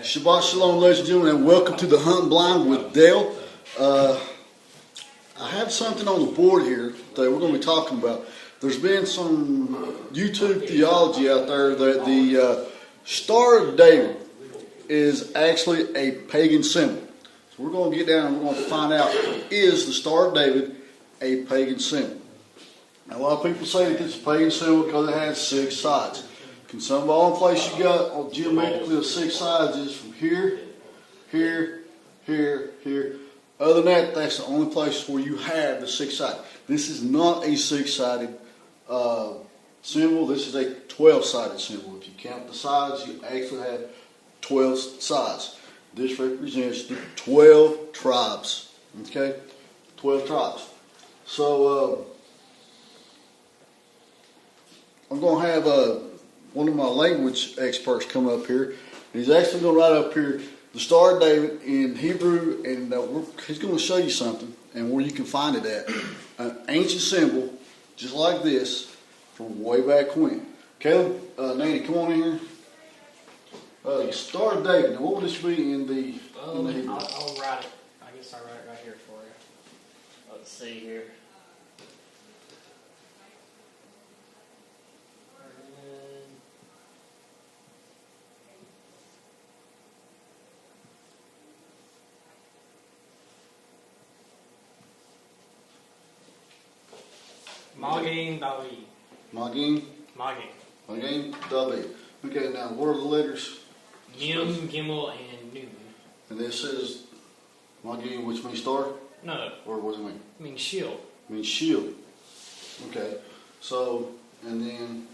Shabbat Shalom, ladies and gentlemen, and welcome to the Hunting Blind with Dael. I have something on the board here that we're going to be talking about. There's been some YouTube theology out there that the Star of David is actually a pagan symbol. So we're going to get down and we're going to find out, is the Star of David a pagan symbol? Now, a lot of people say that it's a pagan symbol because it has 6 sides. Can some all place you got geometrically of 6 sides is from here, here, here, here. Other than that, that's the only place where you have the 6 sides. This is not a 6-sided symbol. This is a 12-sided symbol. If you count the sides, you actually have 12 sides. This represents the 12 tribes. Okay? 12 tribes. So, I'm going to have one of my language experts come up here. And he's actually going to write up here the Star of David in Hebrew, and he's going to show you something and where you can find it at. An ancient symbol, just like this, from way back when. Caleb, Nanney, come on in here. The Star of David. Now, what would this be in the Hebrew? I'll write it. I guess I'll write it right here for you. Let's see here. Magen David. Magen David. Okay, now what are the letters? Mem, Gimel, and Nun. And this says Magen, which means star? No. Or what does it mean? It means shield. It means shield. Okay. So, and then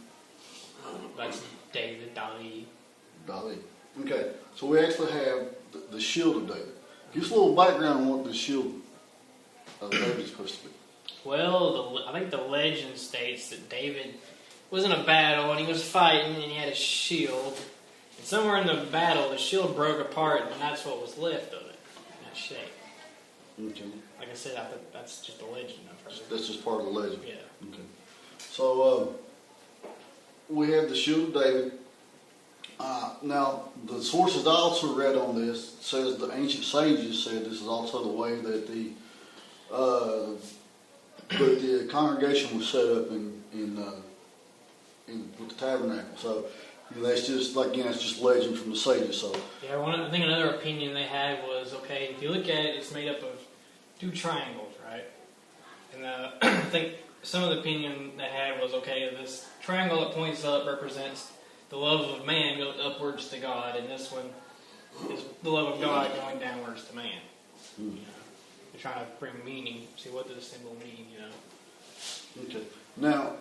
That's David. David. Okay. So we actually have the shield of David. Give us a little background on what the shield of David is supposed to be. Well, I think the legend states that David was in a battle and he was fighting and he had a shield. And somewhere in the battle, the shield broke apart and that's what was left of it, in that shape. Okay. Like I said, I think that's just a legend I've heard. That's just part of the legend. Yeah. Okay. So we have the shield of David. Now, the sources I also read on this says the ancient sages said this is also the way that the congregation was set up in with the tabernacle. So that's just that's just legend from the sages. So yeah, I think another opinion they had was, okay, if you look at it, it's made up of 2 triangles, right? And I think some of the opinion they had was, okay, this triangle that points up represents the love of man going upwards to God, and this one is the love of God going downwards to man. Mm-hmm. They're trying to bring meaning. See, what does the symbol mean, you know? Okay. Now,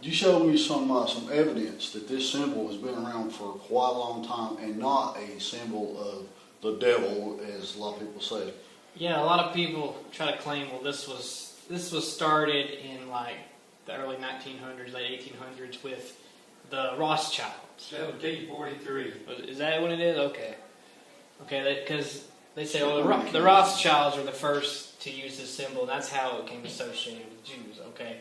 you showed me some evidence that this symbol has been around for quite a long time and not a symbol of the devil, as a lot of people say. Yeah, a lot of people try to claim, well, this was started in like the early 1900s, late 1800s with the Rothschilds. 1743. Is that what it is? Okay. Okay, because they say, well, the Rothschilds were the first to use this symbol, and that's how it became associated with Jews. Okay.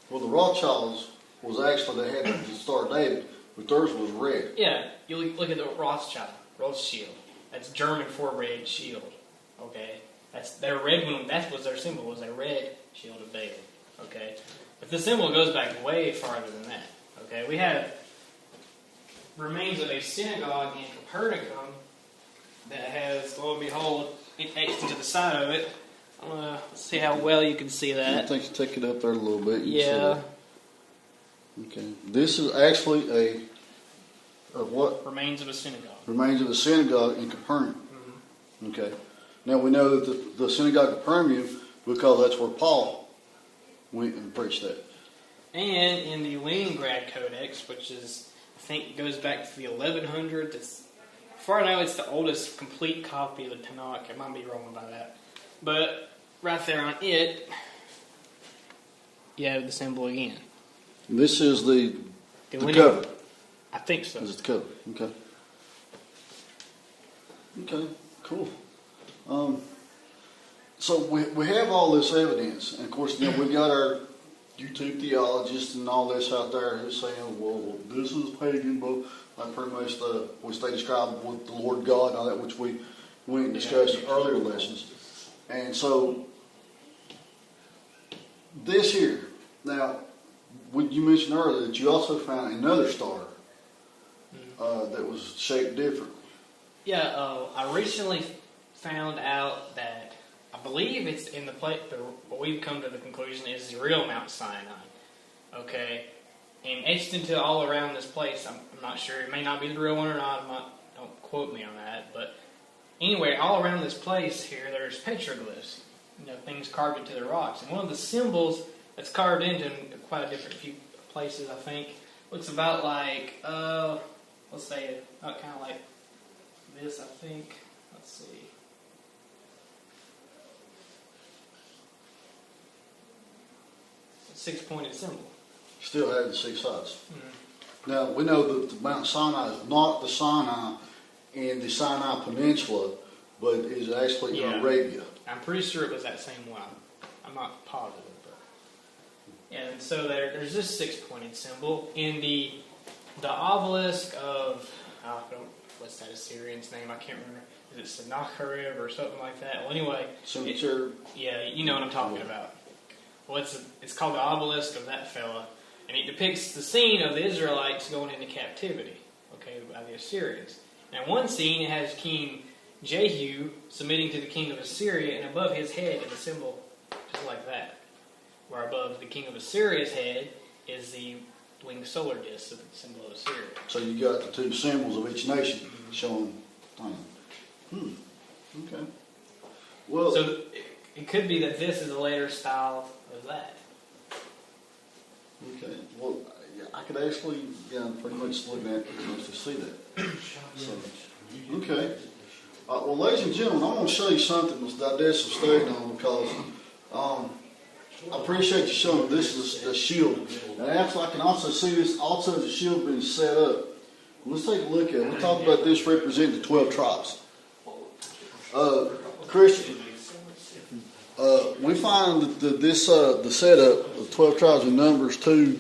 Well, the Rothschilds was actually, they had the Star of David, but theirs was red. Yeah, you look at the Rothschild. That's German for red shield. Okay. That's their red one. That was their symbol, was a red shield of David. Okay. But the symbol goes back way farther than that. Okay. We have remains of a synagogue in Capernaum that has, lo and behold, etched to the side of it. Let's see how well you can see that. I think you take it up there a little bit. Yeah. Okay. This is actually what? Remains of a synagogue. Remains of a synagogue in Capernaum. Mm-hmm. Okay. Now we know that the synagogue of Capernaum, because that's where Paul went and preached that. And in the Leningrad Codex, which is, I think, goes back to the 1100s. As far as I know, it's the oldest complete copy of the Tanakh. I might be wrong about that. But right there on it, you have the symbol again. This is the cover. I think so. This is the cover. Okay. Okay. Cool. So we have all this evidence, and of course, we've got YouTube theologists and all this out there who's saying, well, this is pagan, but like pretty much which they describe with the Lord God and all that, which we went and discussed in earlier lessons. And so, this here, now, you mentioned earlier that you also found another star that was shaped different. Yeah, I recently found out that I believe it's in the place, what we've come to the conclusion is the real Mount Sinai. Okay? And etched into all around this place, I'm not sure, it may not be the real one or not, don't quote me on that, but anyway, all around this place here, there's petroglyphs, things carved into the rocks. And one of the symbols that's carved into quite a different few places, I think, looks about like, let's say, kind of like this, I think. Let's see. A six-pointed symbol. Still had the 6 sides. Mm-hmm. Now, we know that the Mount Sinai is not the Sinai in the Sinai Peninsula, but is actually in Arabia. I'm pretty sure it was that same one. I'm not positive. But. And so there's this 6-pointed symbol. In the obelisk of, what's that Assyrian's name? I can't remember. Is it Sennacherib or something like that? Well, anyway. Yeah, you know what I'm talking about. Well, it's called the obelisk of that fella. And it depicts the scene of the Israelites going into captivity, okay, by the Assyrians. Now, one scene, it has King Jehu submitting to the king of Assyria, and above his head is a symbol just like that. Where above the king of Assyria's head is the winged solar disk, the symbol of Assyria. So you got the 2 symbols of each nation showing things. Okay. Well, so it could be that this is a later style of that. Okay. Well, I could actually, pretty much look at it to see that. So, okay. Well, ladies and gentlemen, I'm going to show you something that I did some studying on because I appreciate you showing this is the shield. And actually, I can also see this also as a shield being set up. Let's take a look at it. We'll talk about this representing the 12 tribes. Christian, we find that the setup of 12 tribes in Numbers 2,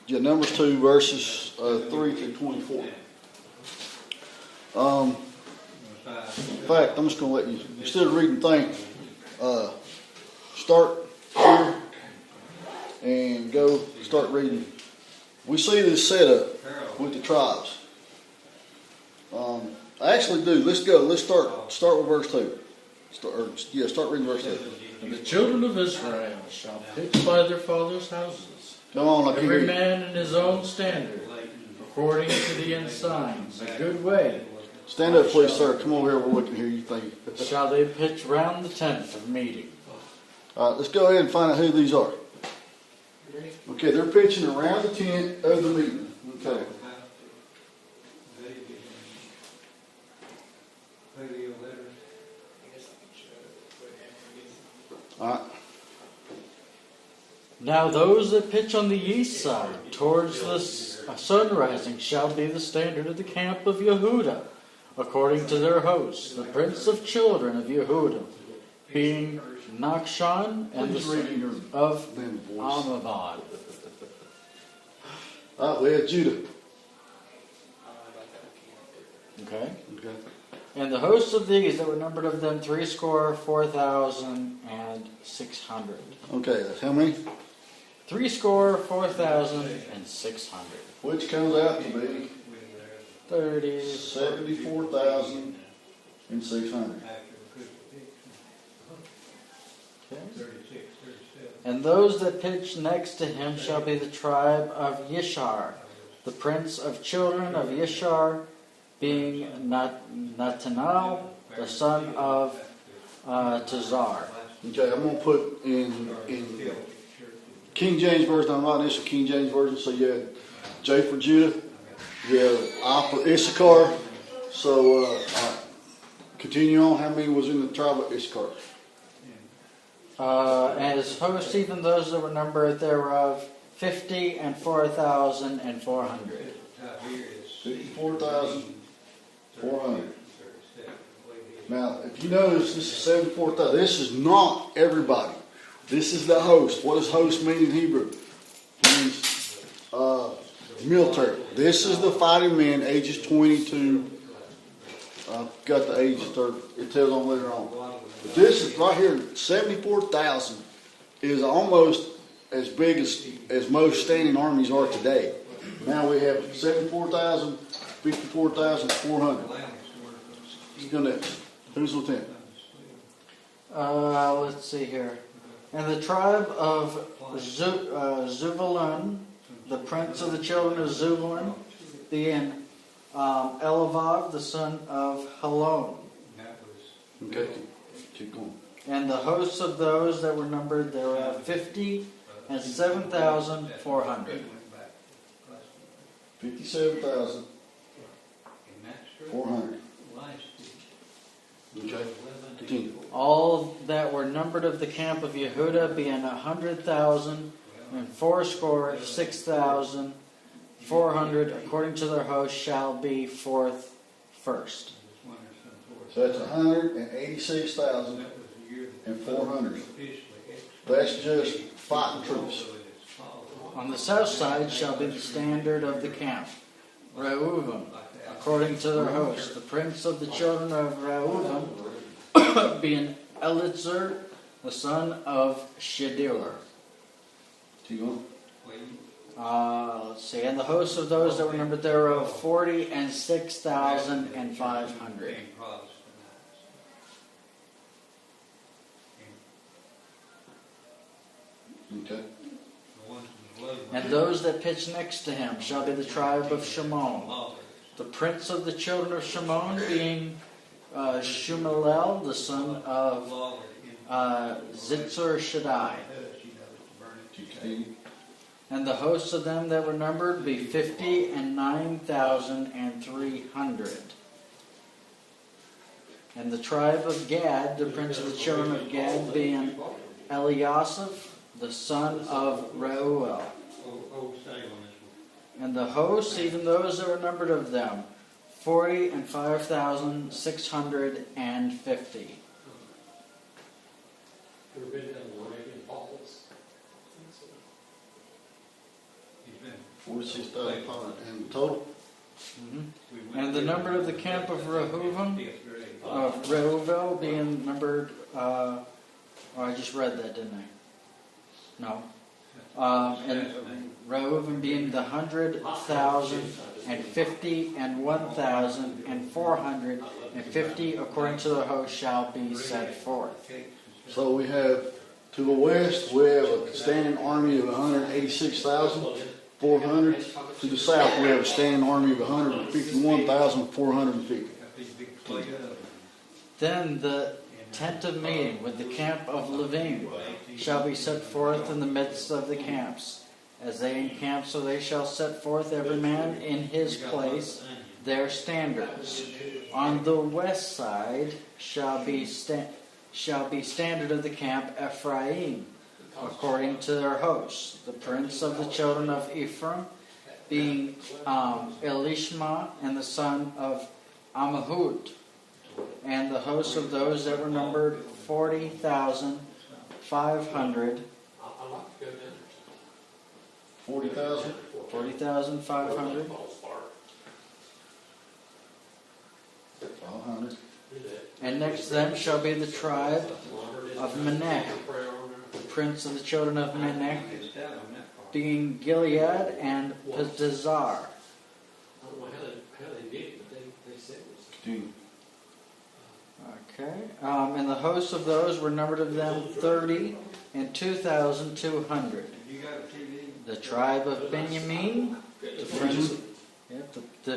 Numbers 2 verses 3 through 24. In fact, I'm just going to let you, instead of reading things, start here and go start reading. We see this setup with the tribes. I actually do. Let's go. Let's start with verse 2. Start reading verse 2. And the children of Israel shall pitch by their fathers' houses, Come on, every man in his own standard, according to the ensigns, a good way. Stand up, please, sir. Come over here. We're looking here. You think? Shall they pitch round the tent of meeting? All right, let's go ahead and find out who these are. Okay, they're pitching around the tent of the meeting. Okay. All right. Now those that pitch on the east side, towards the sun rising, shall be the standard of the camp of Yehudah, according to their hosts, the prince of children of Yehudah, being Nachshon and the son of Amabad. All right, we have Judah. Okay. And the hosts of these that were numbered of them 64 4,600. Okay, that's how many? 64 4,600. Which comes out to be 74,600. Okay. And those that pitch next to him shall be the tribe of Yishar, the prince of children of Yishar, being Nathanael, the son of Tazar. Okay, I'm going to put in King James Version. I'm writing this in King James Version. So you had J for Judah, you have I for Issachar. So continue on. How many was in the tribe of Issachar? And his hosts, even those that were numbered thereof, 50 and 4,400. 54,400. Now, if you notice, this is 74,000. This is not everybody. This is the host. What does host mean in Hebrew? It means military. This is the fighting men, ages 22. I've got the ages there. It tells on later on. But this is right here, 74,000 is almost as big as most standing armies are today. Now we have 74,000, 54,400. Let's go next. Who's lieutenant? Let's see here. And the tribe of Zebulun, the prince of the children of Zebulun, being Elavav, the son of Helon. Okay, keep going. And the hosts of those that were numbered, there were 50 and 7,400. 57,400. Okay, continue. All that were numbered of the camp of Yehuda being 100,000 and fourscore 6,400 according to their host shall be forth first. So that's 186,400. That's just fighting troops. On the south side shall be the standard of the camp, Reuven, according to their host. The prince of the children of Reuven being Eliezer, the son of Shedeur. Keep going. Let's see. And the hosts of those that were numbered thereof 40 and 6,500. Okay. And those that pitch next to him shall be the tribe of Shimon. The prince of the children of Shimon being Shumalel, the son of Zitzur Shaddai. And the hosts of them that were numbered be 50 and 9,300. And the tribe of Gad, the prince of the children of Gad, being Eliasaph, the son of Reuel. And the hosts, even those that were numbered of them, 40 and 5,650. 46,000 in total. Mm-hmm. And the number of the camp of Reuven, of Reuvel being numbered, I just read that, didn't I? No. And Reuven being the 100,050 and 1,450 according to the host shall be set forth. So we have to the west, we have a standing army of 186,400. To the south, we have a standing army of 151,450. Then the tent of meeting with the camp of Levim shall be set forth in the midst of the camps. As they encamp, so they shall set forth every man in his place their standards. On the west side shall be standard of the camp Ephraim, according to their hosts. The prince of the children of Ephraim being Elishma and the son of Ammihud. And the hosts of those that were numbered 40,500. 40,000? 40,500. 500. And next to them shall be the tribe of Manasseh, the prince of the children of Manasseh, being Gilead and Pedazar. Okay. And the hosts of those were numbered of them 30 and 2,200. The tribe of Benjamin, the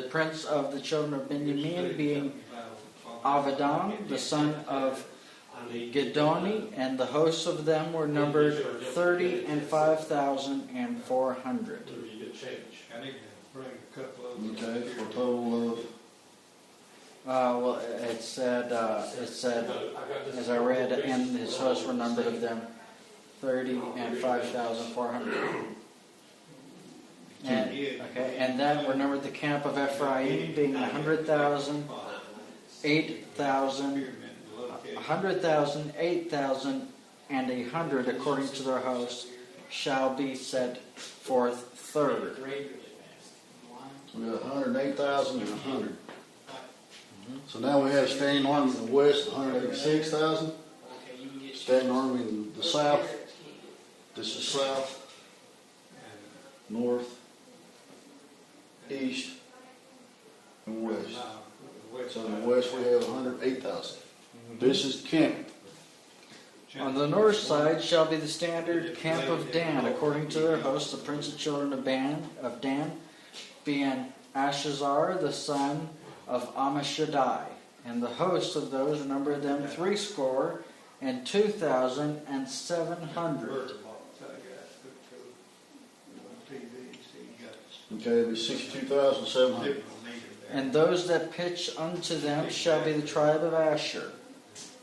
prince of the children of Benjamin being Avidan, the son of Gedoni, and the hosts of them were numbered 30 and 5,400. Okay, for a total of... Well, it said, as I read, and his hosts were numbered of them 30 and 5,400. And that were numbered the camp of Ephraim, being 100,000, 8,000, 100,000, 8,000, and 100 according to their hosts shall be set forth third. So we got 108,000 and 100. So now we have a standing army in the west, 186,000. Standing army in the south. This is south, north, east, and west. So in the west we have 108,000. This is camp. On the north side shall be the standard camp of Dan, according to their hosts, the prince of children of Dan, being Ashazar, the son of Ammishaddai. And the hosts of those numbered them 62,700. Okay, it'll be 62,700. And those that pitch unto them shall be the tribe of Asher.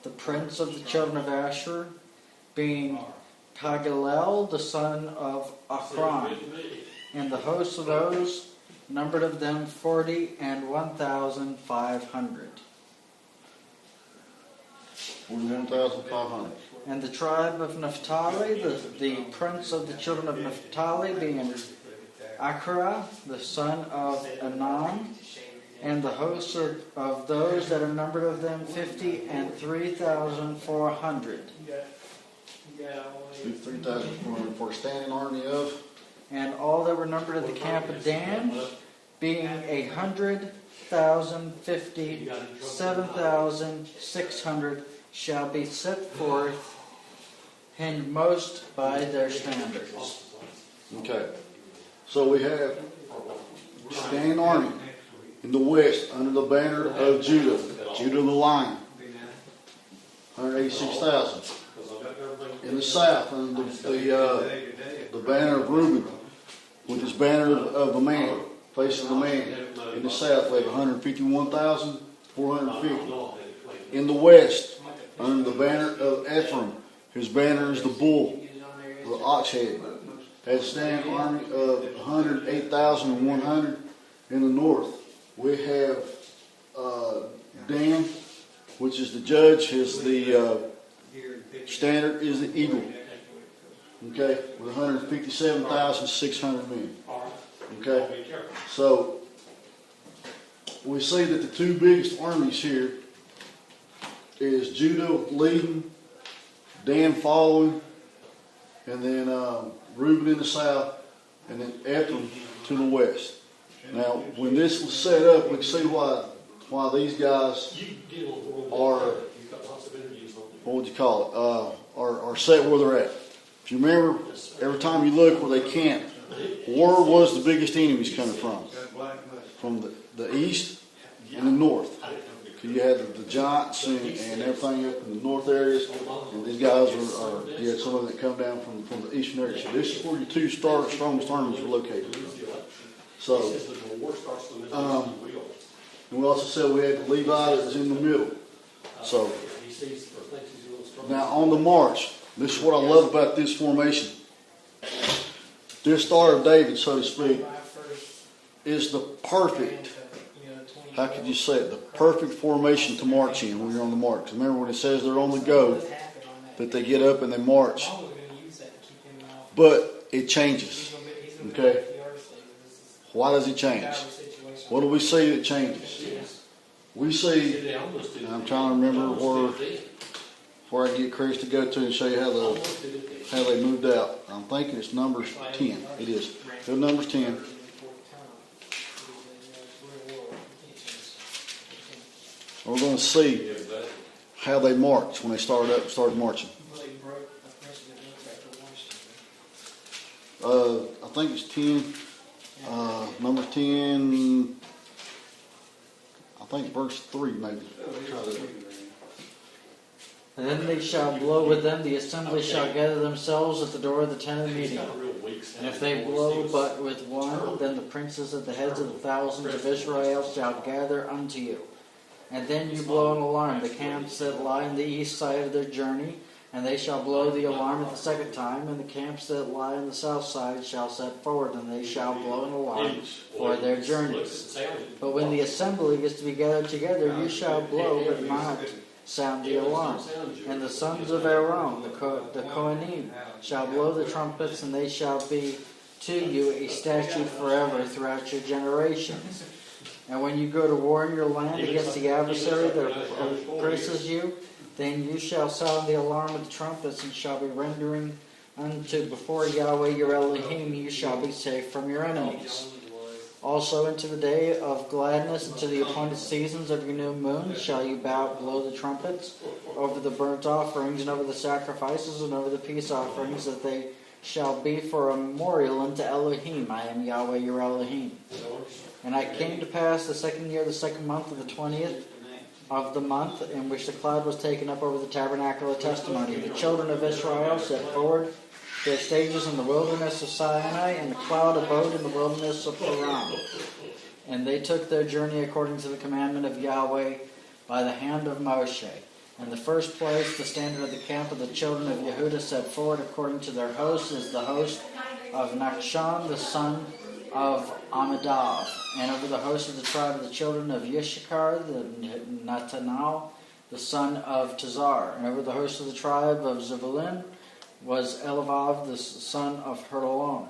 The prince of the children of Asher, being Pagalel, the son of Akron. And the hosts of those numbered of them 41,500. 41,500. And the tribe of Naphtali, the prince of the children of Naphtali, being Achra, the son of Anan. And the hosts of those that are numbered of them 53,400. 3,400 for a standing army of. And all that were numbered of the camp of Dan, being 100,050, 7,600 shall be set forth, and most by their standards. Okay. So we have standing army in the west under the banner of Judah. Judah the lion. 186,000. In the south under the banner of Reuben with his banner of the man, face of the man. In the south we have 151,450. In the west under the banner of Ephraim, his banner is the bull, the ox head. Has a standing army of 108,100. In the north we have Dan, which is the judge. The standard is the eagle. Okay, with 157,600 men. Okay, so we see that the two biggest armies here is Judah leading, Dan following, and then Reuben in the south, and then Ephraim to the west. Now, when this was set up, we can see why these guys are, what would you call it, are set where they're at. If you remember, every time you look where they camped, where was the biggest enemies coming from? From the east and the north. You had the giants and everything up in the north areas, and these guys you had some of them that come down from the eastern area. So this is where your two strongest armies were located. So, and we also said we had the Levi that was in the middle. So, now on the march, this is what I love about this formation. This Star of David, so to speak, is the perfect, how could you say it, the perfect formation to march in when you're on the march. Remember when it says they're on the go, that they get up and they march. But it changes. Okay? Why does it change? What do we see that changes? We see, and I'm trying to remember where I get Chris to go to and show you how they moved out. I'm thinking it's Numbers 10. It is. Go to Numbers 10. We're going to see how they marched when they started marching. I think it's 10. Number 10. I think verse 3 maybe. And then they shall blow with them, the assembly shall gather themselves at the door of the tent of meeting. And if they blow but with one, then the princes at the heads of the thousands of Israel shall gather unto you. And then you blow an alarm, the camps that lie on the east side of their journey, and they shall blow the alarm at the second time, and the camps that lie on the south side shall set forward, and they shall blow an alarm for their journeys. But when the assembly is to be gathered together, you shall blow, but not sound the alarm. And the sons of Aaron, the Kohanim, shall blow the trumpets, and they shall be to you a statute forever throughout your generations. And when you go to war in your land against the adversary that oppresses you, then you shall sound the alarm with the trumpets, and shall be rendering unto before Yahweh your Elohim, you shall be safe from your enemies. Also into the day of gladness, and to the appointed seasons of your new moon, shall you blow the trumpets over the burnt offerings, and over the sacrifices, and over the peace offerings, that they shall be for a memorial unto Elohim. I am Yahweh your Elohim. And it came to pass the second year, the second month of the 20th of the month, in which the cloud was taken up over the tabernacle of testimony, the children of Israel set forward their stages in the wilderness of Sinai, and the cloud abode in the wilderness of Paran. And they took their journey according to the commandment of Yahweh by the hand of Moshe. In the first place, the standard of the camp of the children of Yehudah set forward according to their hosts is the host of Nachshon, the son of Amminadab. And over the host of the tribe of the children of Yishachar, the Natanel, the son of Tazar. And over the host of the tribe of Zebulun was Elivav, the son of Hurlon.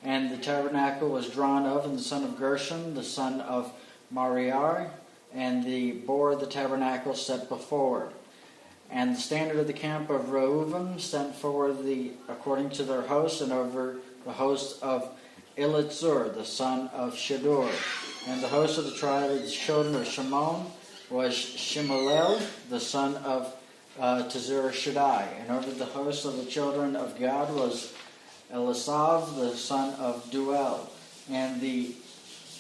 And the tabernacle was drawn of, and the son of Gershon, the son of Mariar, and the bore of the tabernacle set before. And the standard of the camp of Reuven sent forward according to their hosts, and over the host of Elitzur, the son of Shedeur. And the host of the tribe of the children of Shimon was Shemuel, the son of Tazur Shaddai. And over the host of the children of Gad was Elisav, the son of Duel. And the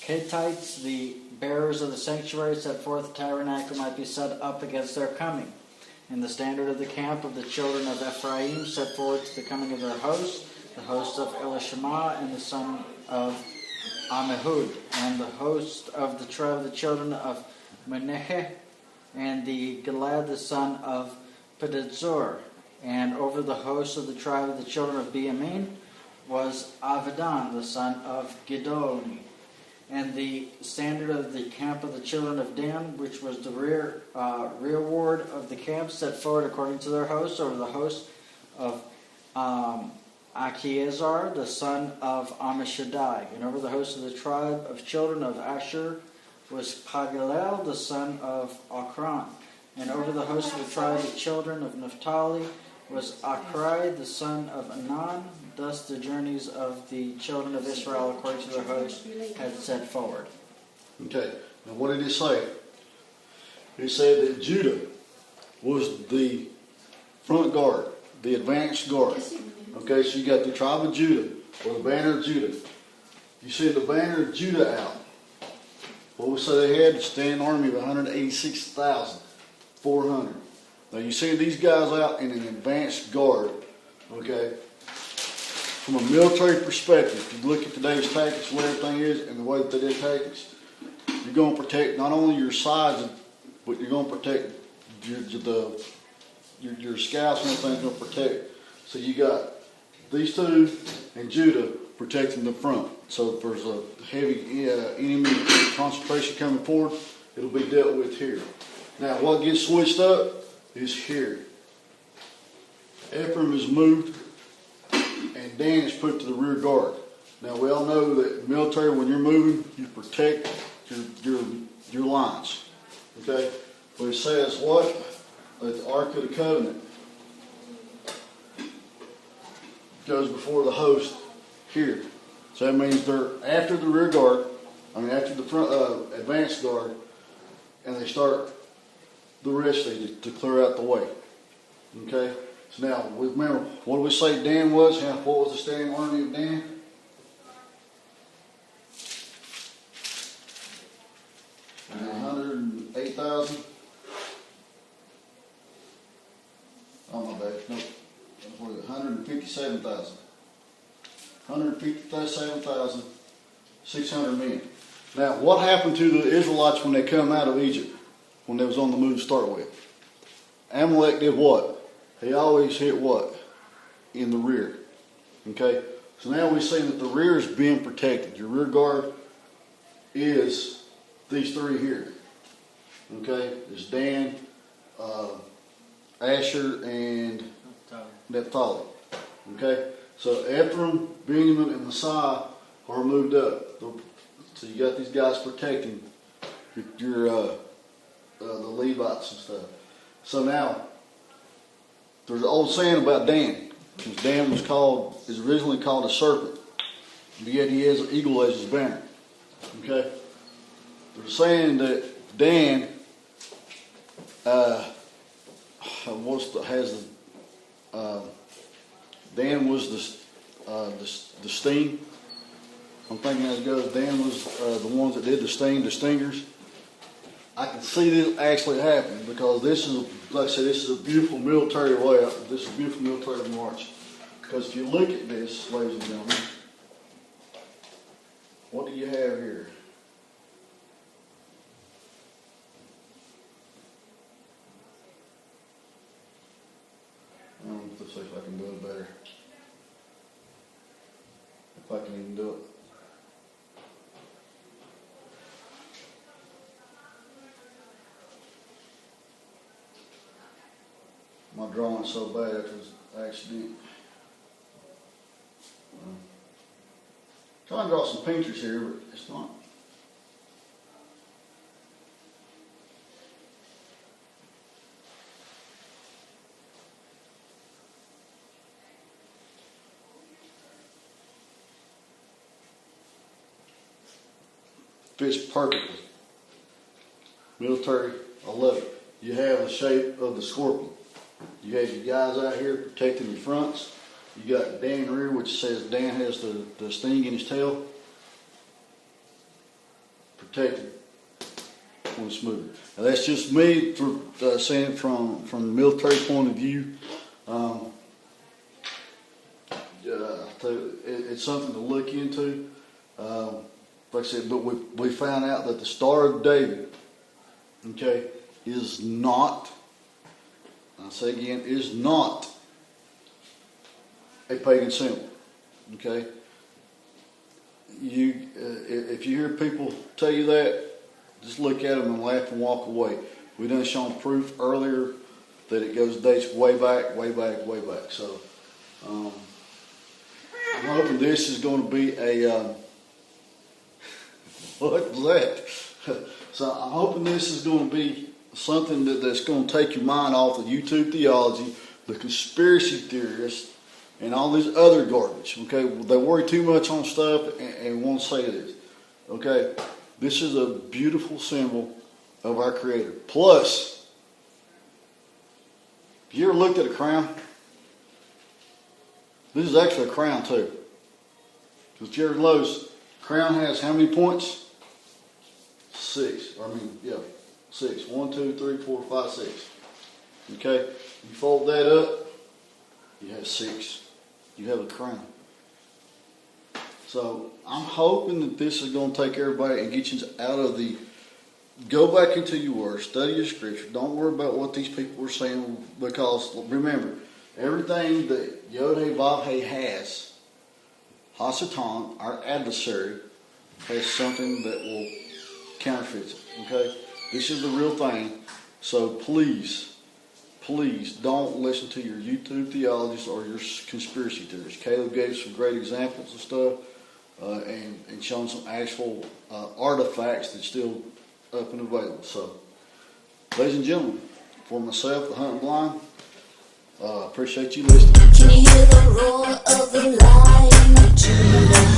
Kettites, the bearers of the sanctuary, set forth the tabernacle might be set up against their coming. And the standard of the camp of the children of Ephraim set forward to the coming of their host, the host of Elishama and the son of Ammihud. And the host of the tribe of the children of Manasseh, and the Gilad, the son of Pedazur. And over the host of the tribe of the children of Benjamin was Avidan, the son of Gidoni. And the standard of the camp of the children of Dan, which was the rearward of the camp, set forward according to their hosts, over the host of Achiezer, the son of Ammishaddai. And over the host of the tribe of children of Asher was Pagalel, the son of Akron. And over the host of the tribe of children of Naphtali was Achrai, the son of Anan. Thus the journeys of the children of Israel, according to their hosts, had set forward. Okay, now what did he say? He said that Judah was the front guard, the advanced guard. Okay, so you got the tribe of Judah, or the banner of Judah. You send the banner of Judah out. What we say they had? A standing army of 186,400. Now you send these guys out in an advanced guard, okay? From a military perspective, if you look at today's tactics, what everything is, and the way that they did tactics, you're going to protect not only your sides, but you're going to protect your scouts and everything's going to protect. So you got these two and Judah protecting the front. So if there's a heavy enemy concentration coming forward, it'll be dealt with here. Now what gets switched up is here. Ephraim is moved and Dan is put to the rear guard. Now we all know that in the military, when you're moving, you protect your lines. Okay? But it says what? That the Ark of the Covenant goes before the host here. So that means they're after the rear guard, after the front advanced guard, and they start the rest of it to clear out the way. Okay? So now, remember, what did we say Dan was? What was the standing army of Dan? And 108,000. Oh my bad. Nope. 157,000. 157,600 men. Now, what happened to the Israelites when they come out of Egypt? When they was on the move to start with? Amalek did what? He always hit what? In the rear. Okay? So now we see that the rear is being protected. Your rear guard is these three here. Okay? It's Dan, Asher, and Naphtali. Okay? So Ephraim, Benjamin, and Messiah are moved up. So you got these guys protecting the Levites and stuff. So now, there's an old saying about Dan, because Dan is originally called a serpent, but yet he has an eagle as his banner. Okay? They're saying that Dan Dan was the sting. I'm thinking as it goes, Dan was the ones that did the stingers. I can see this actually happening because this is, like I said, this is a beautiful military layout. This is a beautiful military march. Because if you look at this, ladies and gentlemen, what do you have here? Let's see if I can do it better. If I can even do it. My drawing's so bad it was an accident. Trying to draw some pictures here, but it's not. Fits perfectly. Military, I love it. You have the shape of the scorpion. You have your guys out here protecting your fronts. You got Dan in the rear, which says Dan has the sting in his tail. Protected when it's moving. Now that's just me saying it from the military point of view. It's something to look into. Like I said, but we found out that the Star of David, okay, is not, I'll say again, is not a pagan symbol. Okay? If you hear people tell you that, just look at them and laugh and walk away. We done shown proof earlier that it dates way back. So I'm hoping this is going to be a what was that? So I'm hoping this is going to be something that's going to take your mind off of YouTube theology, the conspiracy theorists, and all this other garbage. Okay, they worry too much on stuff and won't say this. Okay, this is a beautiful symbol of our Creator. Plus, have you ever looked at a crown? This is actually a crown too. If you ever notice, crown has how many points? 6. 6. 1, 2, 3, 4, 5, 6. Okay? You fold that up, you have 6. You have a crown. So I'm hoping that this is going to take everybody and get you out of the. Go back into your word, study your scripture. Don't worry about what these people are saying, because remember, everything that Yod-Heh-Vav-Heh has, Hasatan, our adversary, has something that will counterfeit it. Okay? This is the real thing. So please don't listen to your YouTube theologies or your conspiracy theories. Caleb gave some great examples of stuff and shown some actual artifacts that's still up and available. So, ladies and gentlemen, for myself, the Hunting Blind, appreciate you listening. Can you hear the roar of the lion of Judah?